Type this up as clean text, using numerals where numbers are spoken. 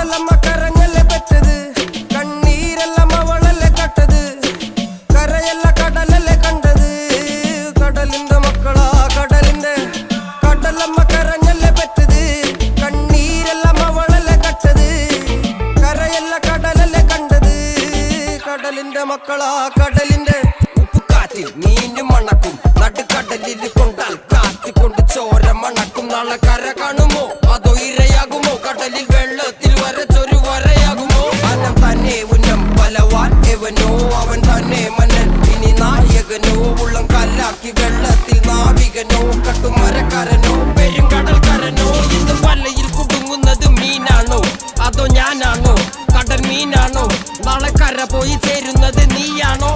കടലമ്മ കരഞ്ഞല്ലേ പെറ്റത് കണ്ണീരെല്ലാം അവളല്ലേ കട്ടത് കരയല്ല കടലല്ലേ കണ്ടത് കടലിന്റെ മക്കളാ കടലിന്റെ കടലമ്മ കരഞ്ഞല്ലേ പെറ്റത് കണ്ണീരെല്ലാം അവളല്ലേ കട്ടത് കരയല്ല കടലല്ലേ കണ്ടത് കടലിന്റെ മക്കളാ കടലിന്റെ ഉപ്പുകാറ്റിൽ മീനും മണക്കും നടുക്കടലിൽ കൊണ്ടാൽ കാറ്റിക്കൊണ്ട് ചോര മണക്കും നാളെ കര കാണുമോ അതോ ഇരയാകുമോ കടലിൽ വെള്ളത്തിൽ വരച്ചൊരു വരയാകുമോ അനം തന്നെ ഉന്നം ബലവാൻ എവനോ അവൻ തന്നെ മന്നൻ ഇനി നായകനോ ഉള്ളം കല്ലാക്കി വെള്ളത്തിൽ നാവികനോ കട്ടുമരക്കാരനോ പെരുങ്കടൽക്കാരനോ ഇന്ന് വലയിൽ കുടുങ്ങുന്നത് മീനാണോ അതോ ഞാനാണോ കടൽ മീനാണോ നാളെ കര പോയി ചേരുന്നത് നീയാണോ